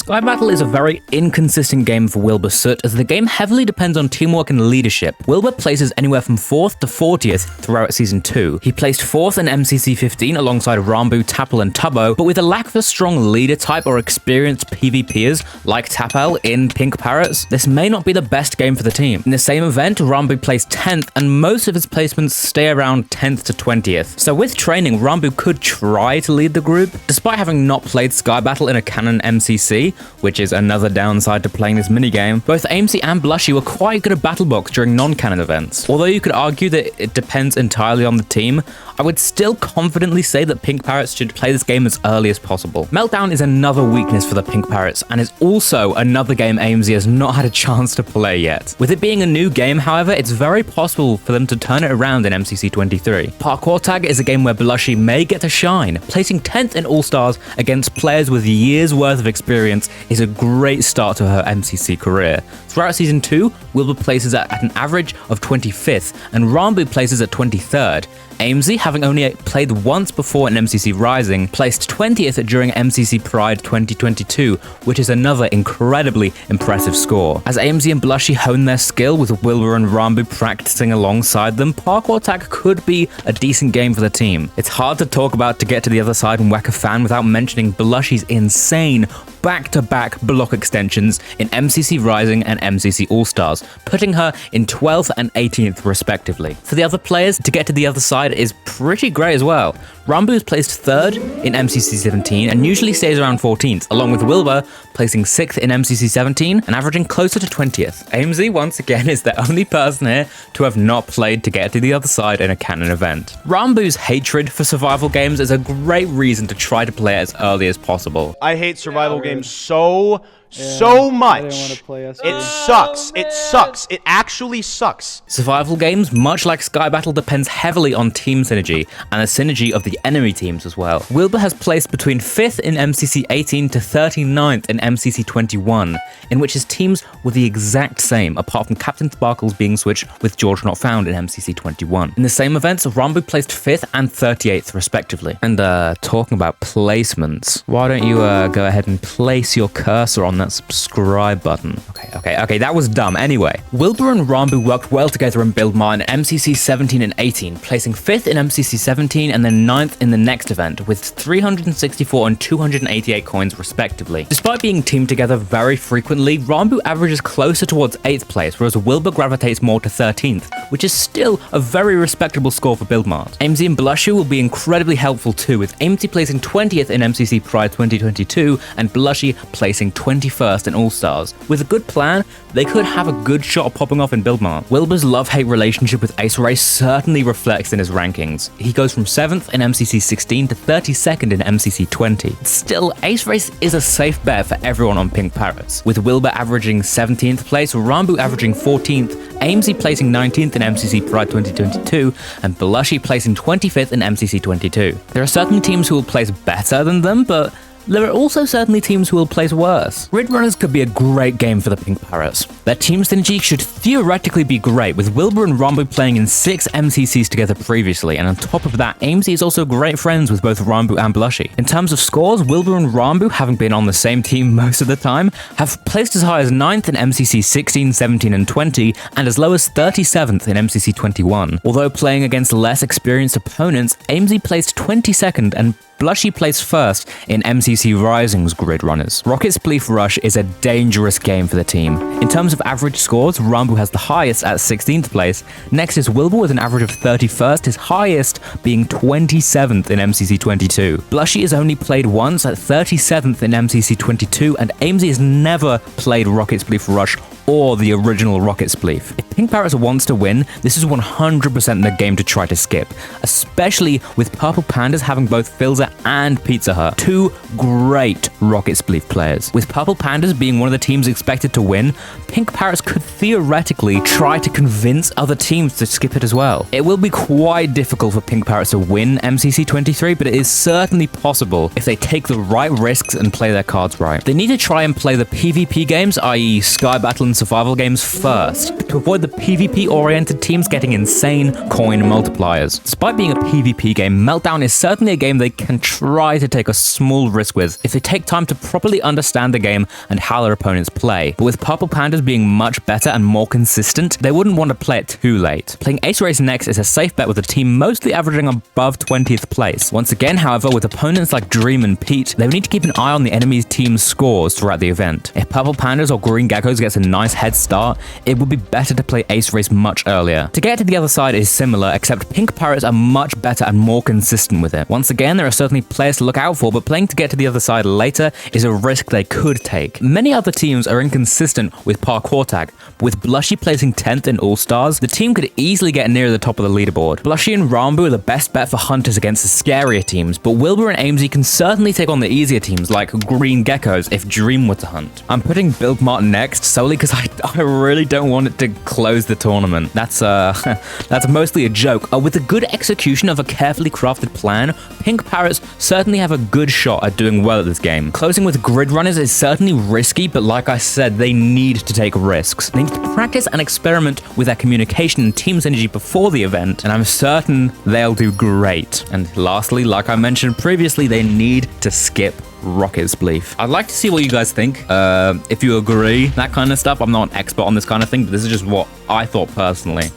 Sky Battle is a very inconsistent game for Wilbur Soot, as the game heavily depends on teamwork and leadership. Wilbur places anywhere from 4th to 40th throughout Season 2. He placed 4th in MCC 15 alongside Ranboo, Tapel, and Tubbo, but with a lack of a strong leader type or experienced PvPers like Tapel in Pink Parrots, this may not be the best game for the team. In the same event, Ranboo placed 10th, and most of his placements stay around 10th to 20th. So with training, Ranboo could try to lead the group. Despite having not played Sky Battle in a canon MCC, which is another downside to playing this minigame, both AMC and Blushy were quite good at Battlebox during non-canon events. Although you could argue that it depends entirely on the team, I would still confidently say that Pink Parrots should play this game as early as possible. Meltdown is another weakness for the Pink Parrots, and is also another game AMC has not had a chance to play yet. With it being a new game, however, it's very possible for them to turn it around in MCC 23. Parkour Tag is a game where Blushy may get to shine. Placing 10th in All-Stars against players with years worth of experience is a great start to her MCC career. Throughout Season 2, Wilbur places at an average of 25th, and Ranboo places at 23rd. AMZ, having only played once before in MCC Rising, placed 20th during MCC Pride 2022, which is another incredibly impressive score. As AMZ and Blushy hone their skill with Wilbur and Ranboo practicing alongside them, Parkour Tag could be a decent game for the team. It's hard to talk about To Get to the Other Side and Whack a Fan without mentioning Blushy's insane back-to-back block extensions in MCC Rising and MCC All-Stars, putting her in 12th and 18th respectively. For the other players, To Get to the Other Side is pretty great as well. Ranboo is placed 3rd in MCC 17 and usually stays around 14th, along with Wilbur placing 6th in MCC 17 and averaging closer to 20th. AMZ once again is the only person here to have not played To Get to the Other Side in a canon event. Ranboo's hatred for survival games is a great reason to try to play it as early as possible. I hate survival games so much. It sucks. It sucks. It actually sucks. Survival games, much like Sky Battle, depends heavily on team synergy and the synergy of the enemy teams as well. Wilbur has placed between 5th in MCC 18 to 39th in MCC 21, in which his teams were the exact same, apart from Captain Sparkles being switched with George Not Found in MCC 21. In the same events, Ranboo placed 5th and 38th respectively. And talking about placements, why don't you go ahead and place your cursor on that subscribe button. Okay, that was dumb. Anyway, Wilbur and Ranboo worked well together in Build Mart in MCC 17 and 18, placing 5th in MCC 17 and then 9th in the next event, with 364 and 288 coins respectively. Despite being teamed together very frequently, Ranboo averages closer towards 8th place, whereas Wilbur gravitates more to 13th, which is still a very respectable score for Build Mart. AMZ and Blushy will be incredibly helpful too, with AMZ placing 20th in MCC Pride 2022 and Blushy placing 21st in All-Stars. With a good plan, they could have a good shot of popping off in Build Mart. Wilbur's love-hate relationship with Ace Race certainly reflects in his rankings. He goes from 7th in MCC 16 to 32nd in MCC 20. Still, Ace Race is a safe bet for everyone on Pink Parrots, with Wilbur averaging 17th place, Ranboo averaging 14th, AMZ placing 19th in MCC Pride 2022, and Blushy placing 25th in MCC 22. There are certain teams who will place better than them, but there are also certainly teams who will place worse. Grid Runners could be a great game for the Pink Parrots. Their team synergy should theoretically be great, with Wilbur and Ranboo playing in 6 MCCs together previously, and on top of that, AMZ is also great friends with both Ranboo and Blushy. In terms of scores, Wilbur and Ranboo, having been on the same team most of the time, have placed as high as 9th in MCC 16, 17, and 20, and as low as 37th in MCC 21. Although playing against less experienced opponents, AMZ placed 22nd and Blushy placed 1st in MCC Rising's Grid Runners. Rocket Spleef Rush is a dangerous game for the team. In terms of average scores, Ranboo has the highest at 16th place. Next is Wilbur with an average of 31st, his highest being 27th in MCC 22. Blushy has only played once at 37th in MCC 22, and AMZ has never played Rocket Spleef Rush or the original Rocket Spleef. If Pink Parrots wants to win, this is 100% the game to try to skip, especially with Purple Pandas having both Filza and Pizza Hut, 2 great Rocket Spleef players. With Purple Pandas being one of the teams expected to win, Pink Parrots could theoretically try to convince other teams to skip it as well. It will be quite difficult for Pink Parrots to win MCC 23, but it is certainly possible if they take the right risks and play their cards right. They need to try and play the PvP games, i.e. Sky Battle and survival games first, to avoid the PvP-oriented teams getting insane coin multipliers. Despite being a PvP game, Meltdown is certainly a game they can try to take a small risk with if they take time to properly understand the game and how their opponents play. But with Purple Pandas being much better and more consistent, they wouldn't want to play it too late. Playing Ace Race next is a safe bet with the team mostly averaging above 20th place. Once again, however, with opponents like Dream and Pete, they would need to keep an eye on the enemy's team's scores throughout the event. If Purple Pandas or Green Geckos gets a nice head start, it would be better to play Ace Race much earlier. To get to the other side is similar, except Pink Parrots are much better and more consistent with it. Once again, there are certainly players to look out for, but playing to get to the other side later is a risk they could take. Many other teams are inconsistent with Parkour Tag, but with Blushy placing 10th in All-Stars, the team could easily get near the top of the leaderboard. Blushy and Ranboo are the best bet for hunters against the scarier teams, but Wilbur and AMZ can certainly take on the easier teams like Green Geckos if Dream were to hunt. I'm putting Build Mart next solely because I really don't want it to close the tournament. That's mostly a joke. With a good execution of a carefully crafted plan, Pink Parrots certainly have a good shot at doing well at this game. Closing with Grid Runners is certainly risky, but like I said, they need to take risks. They need to practice and experiment with their communication and team synergy before the event, and I'm certain they'll do great. And lastly, like I mentioned previously, they need to skip Rocket Spleef. I'd like to see what you guys think. If you agree, that kind of stuff. I'm not an expert on this kind of thing, but this is just what I thought personally.